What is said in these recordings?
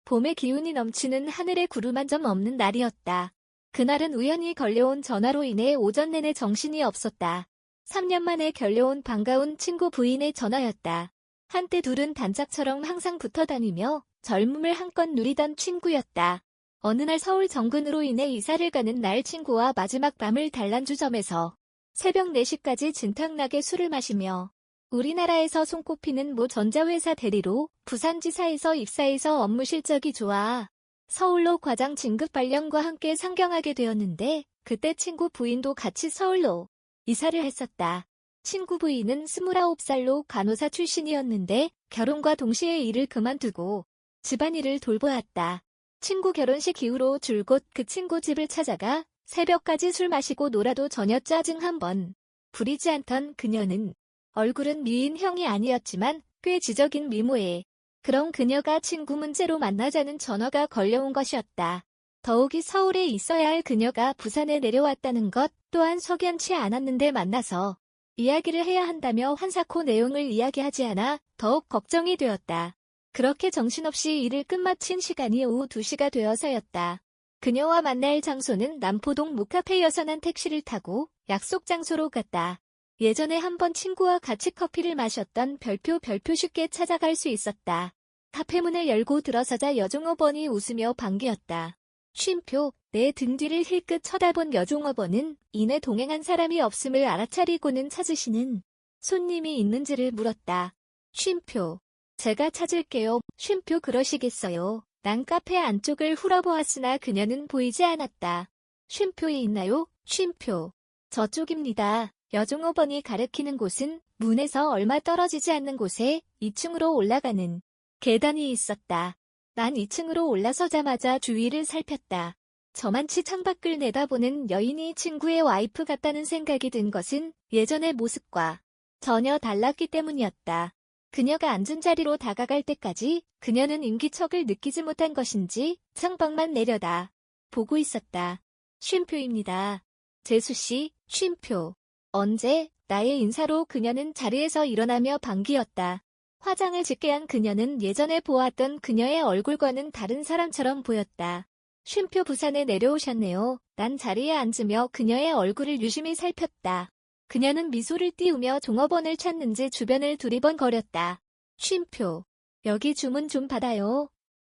봄의 기운이 넘치는 하늘에 구름 한 점 없는 날이었다. 그날은 우연히 걸려온 전화로 인해 오전 내내 정신이 없었다. 3년 만에 걸려온 반가운 친구 부인의 전화였다. 한때 둘은 단짝처럼 항상 붙어 다니며 젊음을 한껏 누리던 친구였다. 어느 날 서울 정근으로 인해 이사를 가는 날 친구와 마지막 밤을 단란주점에서 새벽 4시까지 진탕나게 술을 마시며 우리나라에서 손꼽히는 모 전자회사 대리로 부산지사에서 입사해서 업무 실적이 좋아 서울로 과장 진급 발령과 함께 상경하게 되었는데 그때 친구 부인도 같이 서울로 이사를 했었다. 친구 부인은 29살로 간호사 출신이었는데 결혼과 동시에 일을 그만두고 집안일을 돌보았다. 친구 결혼식 이후로 줄곧 그 친구 집을 찾아가 새벽까지 술 마시고 놀아도 전혀 짜증 한 번 부리지 않던 그녀는 얼굴은 미인형이 아니었지만 꽤 지적인 미모에 그런 그녀가 친구 문제로 만나자는 전화가 걸려온 것이었다. 더욱이 서울에 있어야 할 그녀가 부산에 내려왔다는 것 또한 석연치 않았는데 만나서 이야기를 해야 한다며 한사코 내용을 이야기하지 않아 더욱 걱정이 되었다. 그렇게 정신없이 일을 끝마친 시간이 오후 2시가 되어서였다. 그녀와 만날 장소는 남포동 모카페여서 난 택시를 타고 약속 장소로 갔다. 예전에 한번 친구와 같이 커피를 마셨던 별표 쉽게 찾아갈 수 있었다. 카페 문을 열고 들어서자 여종업원이 웃으며 반기었다. 쉼표, 내 등 뒤를 힐끗 쳐다본 여종업원은 이내 동행한 사람이 없음을 알아차리고는 찾으시는 손님이 있는지를 물었다. 쉼표, 제가 찾을게요. 쉼표 그러시겠어요. 난 카페 안쪽을 훑어보았으나 그녀는 보이지 않았다. 쉼표에 있나요? 쉼표. 저쪽입니다. 여종업원이 가리키는 곳은 문에서 얼마 떨어지지 않는 곳에 2층으로 올라가는 계단이 있었다. 난 2층으로 올라서자마자 주위를 살폈다. 저만치 창밖을 내다보는 여인이 친구의 와이프 같다는 생각이 든 것은 예전의 모습과 전혀 달랐기 때문이었다. 그녀가 앉은 자리로 다가갈 때까지 그녀는 인기척을 느끼지 못한 것인지 창밖만 내려다 보고 있었다. 쉼표입니다. 재수씨, 쉼표. 언제? 나의 인사로 그녀는 자리에서 일어나며 반기었다. 화장을 짙게 한 그녀는 예전에 보았던 그녀의 얼굴과는 다른 사람처럼 보였다. 쉼표 부산에 내려오셨네요. 난 자리에 앉으며 그녀의 얼굴을 유심히 살폈다. 그녀는 미소를 띄우며 종업원을 찾는지 주변을 두리번거렸다. 쉼표. 여기 주문 좀 받아요.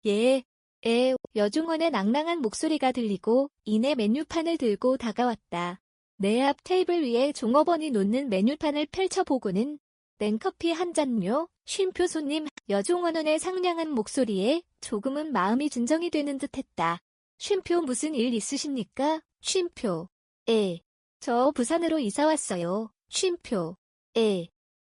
예. 여종원의 낭낭한 목소리가 들리고 이내 메뉴판을 들고 다가왔다. 내 앞 테이블 위에 종업원이 놓는 메뉴판을 펼쳐보고는 냉커피 한 잔요. 쉼표 손님. 여종원의 상냥한 목소리에 조금은 마음이 진정이 되는 듯했다. 쉼표 무슨 일 있으십니까? 쉼표. 저 부산으로 이사 왔어요. 쉼표.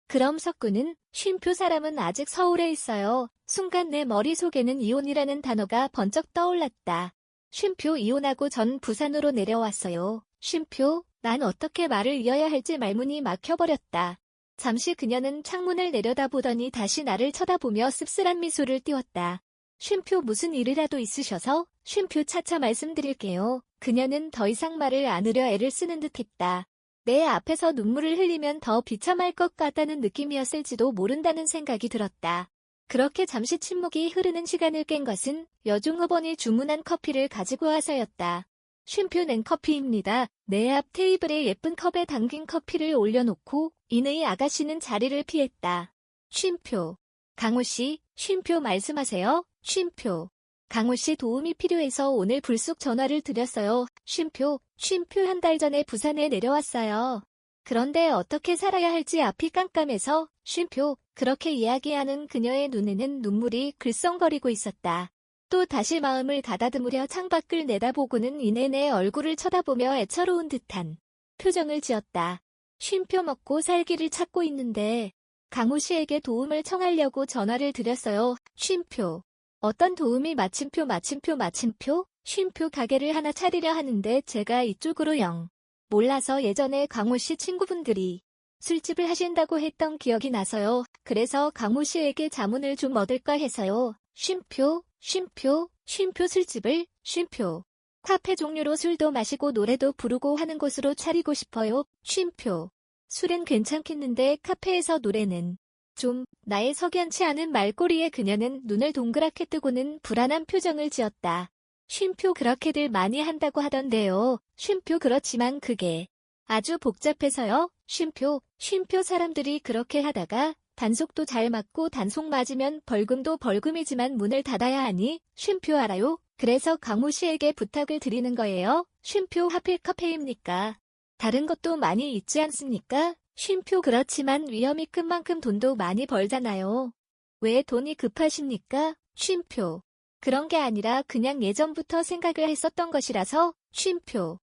그럼 석구는? 쉼표 사람은 아직 서울에 있어요. 순간 내 머릿속에는 이혼이라는 단어가 번쩍 떠올랐다. 쉼표 이혼하고 전 부산으로 내려왔어요. 쉼표, 난 어떻게 말을 이어야 할지 말문이 막혀버렸다. 잠시 그녀는 창문을 내려다보더니 다시 나를 쳐다보며 씁쓸한 미소를 띄웠다. 쉼표 무슨 일이라도 있으셔서? 쉼표 차차 말씀드릴게요. 그녀는 더 이상 말을 안으려 애를 쓰는 듯했다. 내 앞에서 눈물을 흘리면 더 비참할 것 같다는 느낌이었을지도 모른다는 생각이 들었다. 그렇게 잠시 침묵이 흐르는 시간을 깬 것은 여종업원이 주문한 커피를 가지고 와서였다. 쉼표 냉커피입니다. 내 앞 테이블에 예쁜 컵에 담긴 커피를 올려놓고 이내의 아가씨는 자리를 피했다. 쉼표. 강호씨, 쉼표 말씀하세요. 쉼표. 강호씨 도움이 필요해서 오늘 불쑥 전화를 드렸어요. 쉼표 한 달 전에 부산에 내려왔어요. 그런데 어떻게 살아야 할지 앞이 깜깜해서 쉼표. 그렇게 이야기하는 그녀의 눈에는 눈물이 글썽거리고 있었다. 또 다시 마음을 가다듬으려 창밖을 내다보고는 이내 내 얼굴을 쳐다보며 애처로운 듯한 표정을 지었다. 쉼표 먹고 살기를 찾고 있는데 강호씨에게 도움을 청하려고 전화를 드렸어요. 쉼표. 어떤 도움이 마침표. 쉼표 가게를 하나 차리려 하는데 제가 이쪽으로 영 몰라서 예전에 강호씨 친구분들이 술집을 하신다고 했던 기억이 나서요. 그래서 강호씨에게 자문을 좀 얻을까 해서요. 쉼표 술집을? 쉼표. 카페 종류로 술도 마시고 노래도 부르고 하는 곳으로 차리고 싶어요. 쉼표. 술은 괜찮겠는데 카페에서 노래는 좀. 나의 석연치 않은 말꼬리에 그녀는 눈을 동그랗게 뜨고는 불안한 표정을 지었다. 쉼표 그렇게들 많이 한다고 하던데요. 쉼표 그렇지만 그게 아주 복잡해서요. 쉼표 사람들이 그렇게 하다가 단속도 잘 맞고 단속 맞으면 벌금도 벌금이지만 문을 닫아야 하니 쉼표 알아요? 그래서 강모 씨에게 부탁을 드리는 거예요. 쉼표 하필 카페입니까? 다른 것도 많이 있지 않습니까? 쉼표 그렇지만 위험이 큰 만큼 돈도 많이 벌잖아요. 왜 돈이 급하십니까? 쉼표. 그런 게 아니라 그냥 예전부터 생각을 했었던 것이라서 쉼표.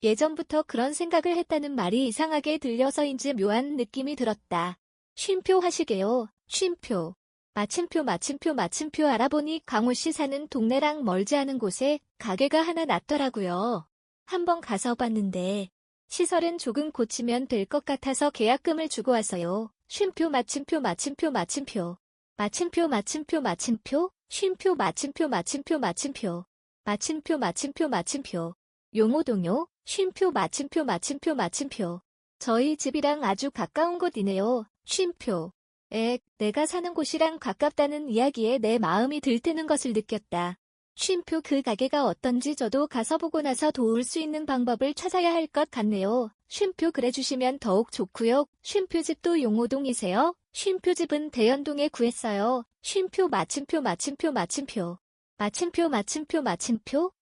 예전부터 그런 생각을 했다는 말이 이상하게 들려서인지 묘한 느낌이 들었다. 쉼표 하시게요. 쉼표. 마침표 알아보니 강호 씨 사는 동네랑 멀지 않은 곳에 가게가 하나 났더라고요. 한번 가서 봤는데 시설은 조금 고치면 될 것 같아서 계약금을 주고 왔어요. 쉼표 마침표 쉼표 용호동요. 쉼표 마침표 저희 집이랑 아주 가까운 곳이네요. 쉼표. 내가 사는 곳이랑 가깝다는 이야기에 내 마음이 들뜨는 것을 느꼈다. 쉼표 그 가게가 어떤지 저도 가서 보고 나서 도울 수 있는 방법을 찾아야 할 것 같네요. 쉼표 그래주시면 더욱 좋고요. 쉼표 집도 용호동이세요? 쉼표 집은 대연동에 구했어요. 쉼표 마침표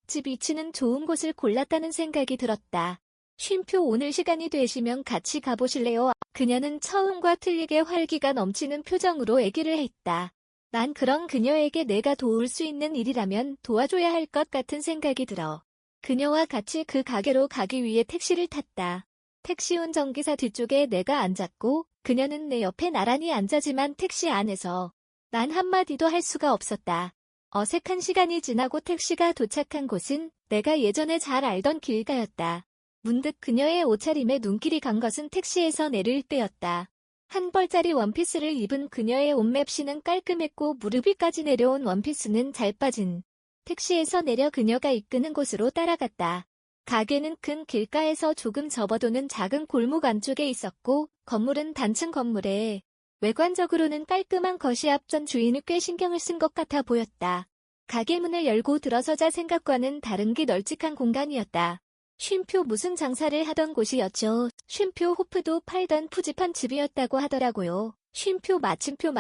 집 위치는 좋은 곳을 골랐다는 생각이 들었다. 쉼표 오늘 시간이 되시면 같이 가보실래요? 그녀는 처음과 틀리게 활기가 넘치는 표정으로 얘기를 했다. 난 그런 그녀에게 내가 도울 수 있는 일이라면 도와줘야 할 것 같은 생각이 들어. 그녀와 같이 그 가게로 가기 위해 택시를 탔다. 택시 운전기사 뒤쪽에 내가 앉았고 그녀는 내 옆에 나란히 앉아지만 택시 안에서 난 한마디도 할 수가 없었다. 어색한 시간이 지나고 택시가 도착한 곳은 내가 예전에 잘 알던 길가였다. 문득 그녀의 옷차림에 눈길이 간 것은 택시에서 내릴 때였다. 한 벌짜리 원피스를 입은 그녀의 옷맵시는 깔끔했고 무릎 위까지 내려온 원피스는 잘 빠진. 택시에서 내려 그녀가 이끄는 곳으로 따라갔다. 가게는 큰 길가에서 조금 접어도는 작은 골목 안쪽에 있었고 건물은 단층 건물에 외관적으로는 깔끔한 것이 앞전 주인이 꽤 신경을 쓴 것 같아 보였다. 가게 문을 열고 들어서자 생각과는 다른 게 널찍한 공간이었다. 쉼표 무슨 장사를 하던 곳이었죠. 쉼표 호프도 팔던 푸짐한 집이었다고 하더라고요. 쉼표 마침표.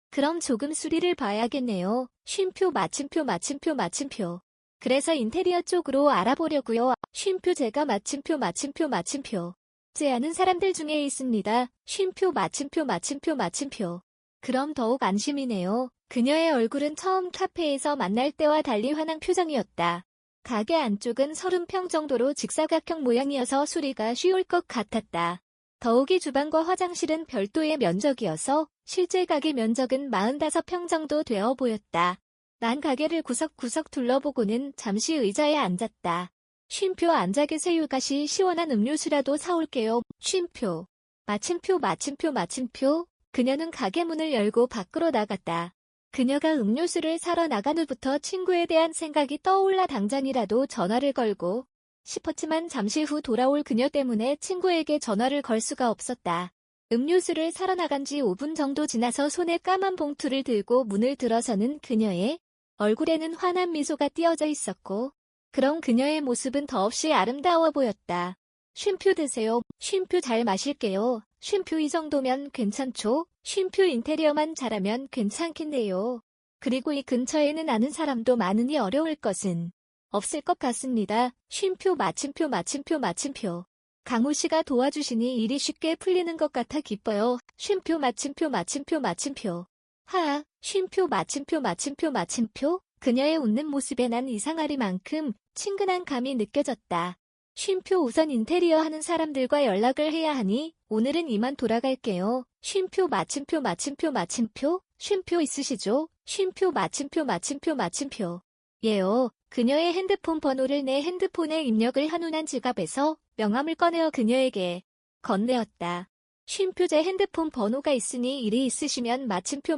그럼 조금 수리를 봐야겠네요. 쉼표 마침표. 그래서 인테리어 쪽으로 알아보려고요. 쉼표 제가 마침표. 제 아는 사람들 중에 있습니다. 쉼표 마침표. 그럼 더욱 안심이네요. 그녀의 얼굴은 처음 카페에서 만날 때와 달리 환한 표정이었다. 가게 안쪽은 30평 정도로 직사각형 모양이어서 수리가 쉬울 것 같았다. 더욱이 주방과 화장실은 별도의 면적이어서 실제 가게 면적은 45평 정도 되어 보였다. 난 가게를 구석구석 둘러보고는 잠시 의자에 앉았다. 쉼표 앉아 계세요. 가시 시원한 음료수라도 사올게요. 쉼표. 마침표. 그녀는 가게 문을 열고 밖으로 나갔다. 그녀가 음료수를 사러 나간 후부터 친구에 대한 생각이 떠올라 당장이라도 전화를 걸고 싶었지만 잠시 후 돌아올 그녀 때문에 친구에게 전화를 걸 수가 없었다. 음료수를 사러 나간 지 5분 정도 지나서 손에 까만 봉투를 들고 문을 들어서는 그녀의 얼굴에는 환한 미소가 띄어져 있었고 그런 그녀의 모습은 더없이 아름다워 보였다. 쉼표 드세요. 쉼표 잘 마실게요. 쉼표 이 정도면 괜찮죠? 쉼표 인테리어만 잘하면 괜찮겠네요. 그리고 이 근처에는 아는 사람도 많으니 어려울 것은 없을 것 같습니다. 쉼표 마침표. 강호 씨가 도와주시니 일이 쉽게 풀리는 것 같아 기뻐요. 쉼표 마침표. 하하, 쉼표 마침표. 그녀의 웃는 모습에 난 이상하리만큼 친근한 감이 느껴졌다. 쉼표 우선 인테리어 하는 사람들과 연락을 해야 하니 오늘은 이만 돌아갈게요. 쉼표 마침표. 쉼표 있으시죠? 쉼표 마침표. 예요. 그녀의 핸드폰 번호를 내 핸드폰에 입력을 한 후 난 지갑에서 명함을 꺼내어 그녀에게 건네었다. 쉼표 제 핸드폰 번호가 있으니 일이 있으시면 마침표.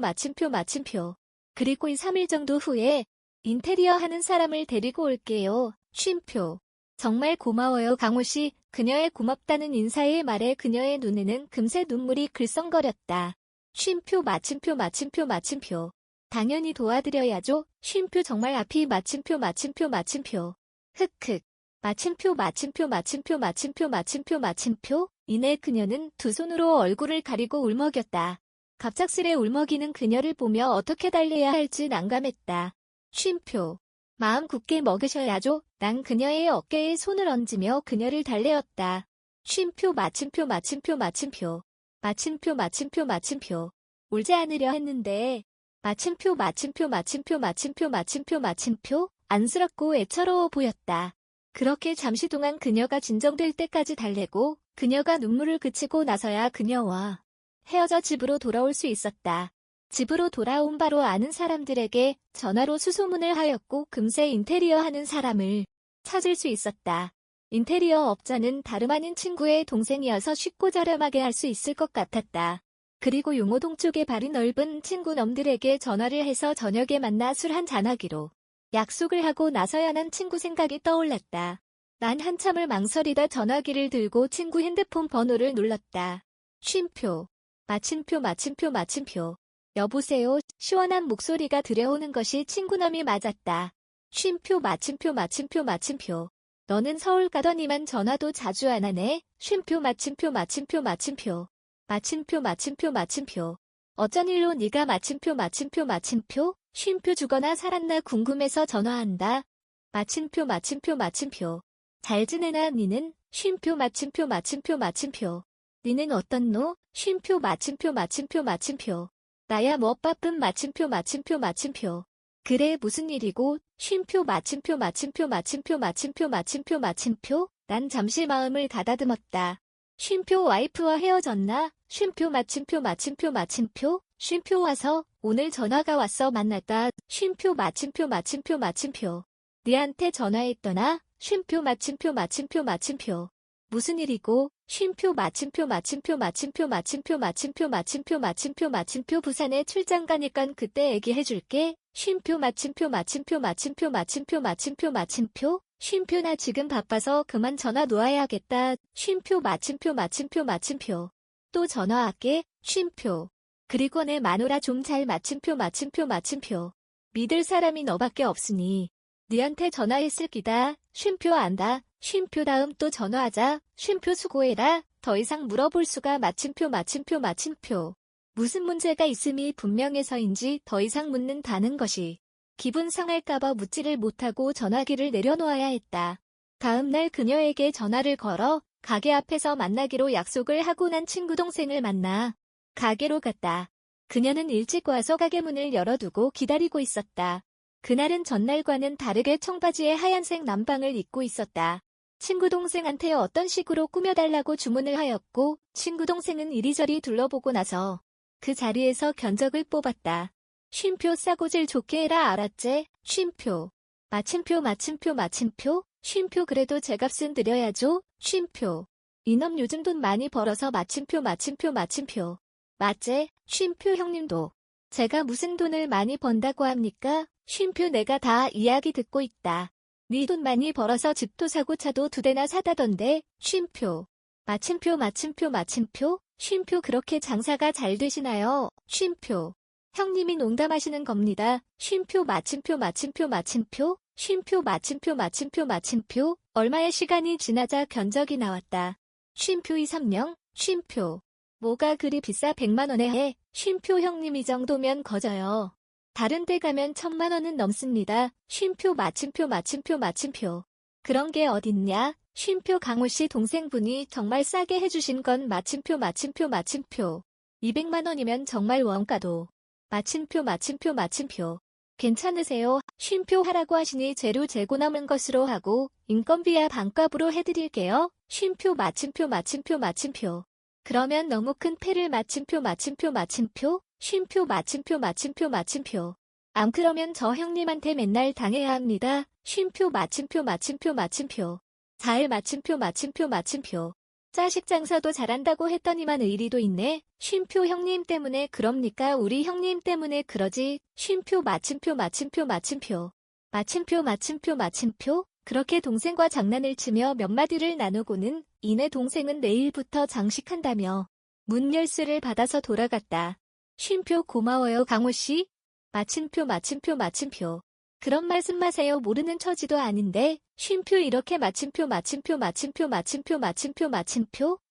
그리고 2-3일 정도 후에 인테리어 하는 사람을 데리고 올게요. 쉼표. 정말 고마워요 강호 씨. 그녀의 고맙다는 인사의 말에 그녀의 눈에는 금세 눈물이 글썽거렸다. 쉼표 마침표 마침표 마침표. 당연히 도와드려야죠. 쉼표 정말 앞이 마침표 마침표 마침표. 흑흑. 마침표 마침표 마침표 마침표 마침표 마침표. 이내 그녀는 두 손으로 얼굴을 가리고 울먹였다. 갑작스레 울먹이는 그녀를 보며 어떻게 달래야 할지 난감했다. 쉼표. 마음 굳게 먹으셔야죠. 난 그녀의 어깨에 손을 얹으며 그녀를 달래었다. 쉼표 마침표 마침표 마침표. 마침표 마침표 마침표. 울지 않으려 했는데 마침표 마침표 마침표 마침표 마침표 마침표. 안쓰럽고 애처로워 보였다. 그렇게 잠시 동안 그녀가 진정될 때까지 달래고 그녀가 눈물을 그치고 나서야 그녀와 헤어져 집으로 돌아올 수 있었다. 집으로 돌아온 바로 아는 사람들에게 전화로 수소문을 하였고 금세 인테리어 하는 사람을 찾을 수 있었다. 인테리어 업자는 다름 아닌 친구의 동생이어서 쉽고 저렴하게 할 수 있을 것 같았다. 그리고 용호동 쪽에 발이 넓은 친구 놈들에게 전화를 해서 저녁에 만나 술 한 잔하기로 약속을 하고 나서야 난 친구 생각이 떠올랐다. 난 한참을 망설이다 전화기를 들고 친구 핸드폰 번호를 눌렀다. 쉼표. 마침표 마침표 마침표. 여보세요. 시원한 목소리가 들려오는 것이 친구놈이 맞았다. 쉼표 마침표 마침표 마침표. 너는 서울 가더니만 전화도 자주 안 하네. 쉼표 마침표 마침표 마침표. 마침표 마침표 마침표. 어쩐 일로 네가 마침표 마침표 마침표. 쉼표 죽거나 살았나 궁금해서 전화한다. 마침표 마침표 마침표. 잘 지내나 니는. 쉼표 마침표 마침표 마침표. 니는 어떻노? 쉼표 마침표 마침표 마침표. 나야 뭐 바쁜 마침표 마침표 마침표. 그래 무슨 일이고? 쉼표 마침표 마침표 마침표 마침표 마침표 마침표. 난 잠시 마음을 가다듬었다. 쉼표 와이프와 헤어졌나? 쉼표 마침표 마침표 마침표. 쉼표 와서 오늘 전화가 왔어 만났다. 쉼표 마침표 마침표 마침표. 니한테 전화했더나? 쉼표 마침표 마침표 마침표. 무슨 일이고? 쉼표 마침표 마침표 마침표 마침표 마침표 마침표 마침표 마침표. 부산에 출장 가니깐 그때 얘기해줄게. 쉼표 마침표 마침표 마침표 마침표 마침표 마침표. 쉼표 나 지금 바빠서 그만 전화 놓아야겠다. 쉼표 마침표 마침표 마침표. 또 전화할게. 쉼표. 그리고 내 마누라 좀 잘 마침표 마침표 마침표. 믿을 사람이 너밖에 없으니 니한테 전화했을 기다. 쉼표 안다. 쉼표 다음 또 전화하자. 쉼표 수고해라. 더 이상 물어볼 수가 마침표 마침표 마침표. 무슨 문제가 있음이 분명해서인지 더 이상 묻는다는 것이 기분 상할까봐 묻지를 못하고 전화기를 내려놓아야 했다. 다음 날 그녀에게 전화를 걸어 가게 앞에서 만나기로 약속을 하고 난 친구 동생을 만나 가게로 갔다. 그녀는 일찍 와서 가게 문을 열어두고 기다리고 있었다. 그날은 전날과는 다르게 청바지에 하얀색 남방을 입고 있었다. 친구 동생한테 어떤 식으로 꾸며달라고 주문을 하였고 친구 동생은 이리저리 둘러보고 나서 그 자리에서 견적을 뽑았다. 쉼표 싸고질 좋게 해라 알았제? 쉼표. 마침표 마침표 마침표. 쉼표 그래도 제값은 드려야죠. 쉼표. 이놈 요즘 돈 많이 벌어서 마침표 마침표 마침표. 맞제? 쉼표 형님도. 제가 무슨 돈을 많이 번다고 합니까? 쉼표 내가 다 이야기 듣고 있다. 네 돈 많이 벌어서 집도 사고 차도 2대나 사다던데. 쉼표. 마침표 마침표 마침표. 쉼표 그렇게 장사가 잘 되시나요? 쉼표. 형님이 농담하시는 겁니다. 쉼표 마침표 마침표 마침표. 쉼표 마침표 마침표 마침표. 얼마의 시간이 지나자 견적이 나왔다. 쉼표 2, 3명. 쉼표. 뭐가 그리 비싸 100만 원에 해. 쉼표 형님 이 정도면 거저요. 다른 데 가면 1000만 원은 넘습니다. 쉼표 마침표 마침표 마침표. 그런 게 어딨냐? 쉼표 강호씨 동생분이 정말 싸게 해주신 건 마침표 마침표 마침표. 200만 원이면 정말 원가도. 마침표 마침표 마침표. 괜찮으세요? 쉼표 하라고 하시니 재료 재고 남은 것으로 하고 인건비야 반값으로 해드릴게요. 쉼표 마침표 마침표 마침표. 그러면 너무 큰 패를 마침표 마침표 마침표. 쉼표 마침표 마침표 마침표. 안 그러면 저 형님한테 맨날 당해야 합니다. 쉼표 마침표 마침표 마침표. 잘 마침표 마침표 마침표. 자식 장사도 잘한다고 했더니만 의리도 있네. 쉼표 형님 때문에 그럽니까? 우리 형님 때문에 그러지. 쉼표 마침표 마침표 마침표. 마침표 마침표 마침표. 그렇게 동생과 장난을 치며 몇 마디를 나누고는 이내 동생은 내일부터 장식한다며 문 열쇠를 받아서 돌아갔다. 쉼표 고마워요 강호씨. 마침표. 그런 말씀 마세요. 모르는 처지도 아닌데 쉼표 이렇게 마침표.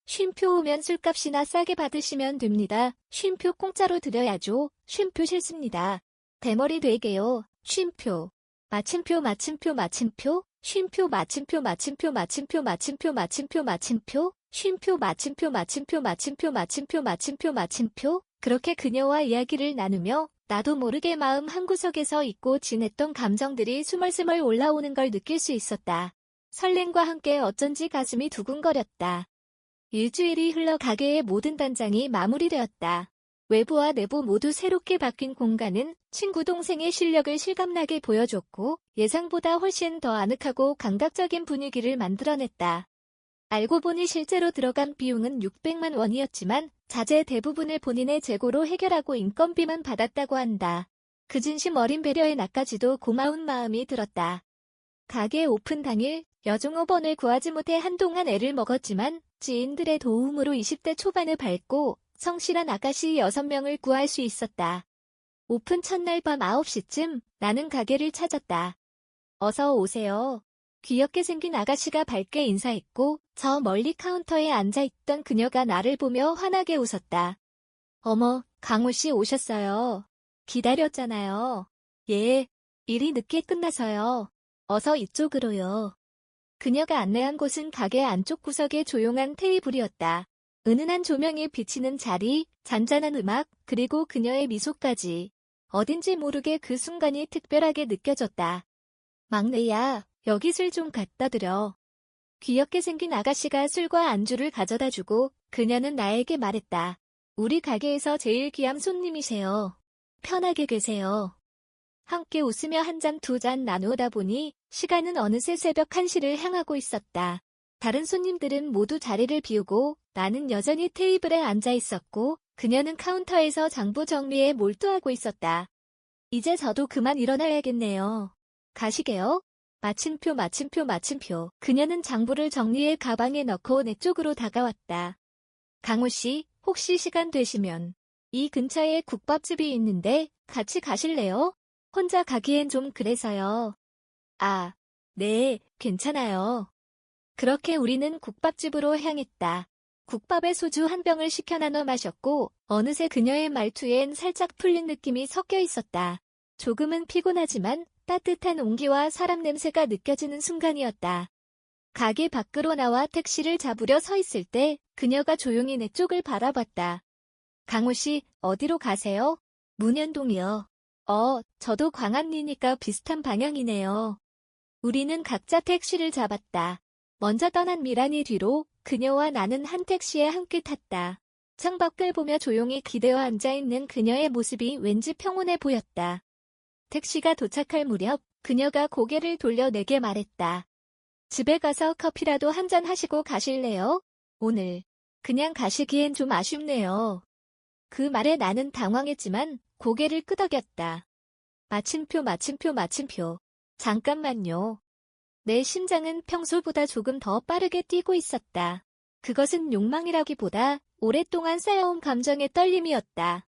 쉼표 오면 술값이나 싸게 받으시면 됩니다. 쉼표 공짜로 드려야죠. 쉼표 싫습니다. 대머리 되게요. 쉼표. 마침표. 쉼표 쉼표 마침표. 그렇게 그녀와 이야기를 나누며 나도 모르게 마음 한구석에서 잊고 지냈던 감정들이 스멀스멀 올라오는 걸 느낄 수 있었다. 설렘과 함께 어쩐지 가슴이 두근거렸다. 일주일이 흘러 가게의 모든 단장이 마무리되었다. 외부와 내부 모두 새롭게 바뀐 공간은 친구 동생의 실력을 실감나게 보여줬고 예상보다 훨씬 더 아늑하고 감각적인 분위기를 만들어냈다. 알고 보니 실제로 들어간 비용은 600만 원이었지만 자재 대부분을 본인의 재고로 해결하고 인건비만 받았다고 한다. 그 진심 어린 배려에 나까지도 고마운 마음이 들었다. 가게 오픈 당일 여종업원을 구하지 못해 한동안 애를 먹었지만 지인들의 도움으로 20대 초반을 밟고 성실한 아가씨 6명을 구할 수 있었다. 오픈 첫날 밤 9시쯤 나는 가게를 찾았다. 어서 오세요. 귀엽게 생긴 아가씨가 밝게 인사했고 저 멀리 카운터에 앉아있던 그녀가 나를 보며 환하게 웃었다. 어머, 강호씨 오셨어요. 기다렸잖아요. 예, 일이 늦게 끝나서요. 어서 이쪽으로요. 그녀가 안내한 곳은 가게 안쪽 구석의 조용한 테이블이었다. 은은한 조명이 비치는 자리, 잔잔한 음악, 그리고 그녀의 미소까지. 어딘지 모르게 그 순간이 특별하게 느껴졌다. 막내야, 여기 술 좀 갖다 드려. 귀엽게 생긴 아가씨가 술과 안주를 가져다 주고 그녀는 나에게 말했다. 우리 가게에서 제일 귀한 손님이세요. 편하게 계세요. 함께 웃으며 한 잔 두 잔 나누다 보니 시간은 어느새 새벽 1시를 향하고 있었다. 다른 손님들은 모두 자리를 비우고 나는 여전히 테이블에 앉아 있었고 그녀는 카운터에서 장부 정리에 몰두하고 있었다. 이제 저도 그만 일어나야겠네요. 가시게요? 마침표. 그녀는 장부를 정리해 가방에 넣고 내 쪽으로 다가왔다. 강호씨, 혹시 시간 되시면 이 근처에 국밥집이 있는데 같이 가실래요? 혼자 가기엔 좀 그래서요. 아, 네, 괜찮아요. 그렇게 우리는 국밥집으로 향했다. 국밥에 소주 한 병을 시켜 나눠 마셨고 어느새 그녀의 말투엔 살짝 풀린 느낌이 섞여 있었다. 조금은 피곤하지만 따뜻한 온기와 사람 냄새가 느껴지는 순간이었다. 가게 밖으로 나와 택시를 잡으려 서 있을 때 그녀가 조용히 내 쪽을 바라봤다. 강호씨, 어디로 가세요? 문현동이요. 저도 광안리니까 비슷한 방향이네요. 우리는 각자 택시를 잡았다. 먼저 떠난 미란이 뒤로 그녀와 나는 한 택시에 함께 탔다. 창밖을 보며 조용히 기대어 앉아있는 그녀의 모습이 왠지 평온해 보였다. 택시가 도착할 무렵 그녀가 고개를 돌려 내게 말했다. 집에 가서 커피라도 한잔 하시고 가실래요? 오늘 그냥 가시기엔 좀 아쉽네요. 그 말에 나는 당황했지만 고개를 끄덕였다. 마침표. 잠깐만요. 내 심장은 평소보다 조금 더 빠르게 뛰고 있었다. 그것은 욕망이라기보다 오랫동안 쌓여온 감정의 떨림이었다.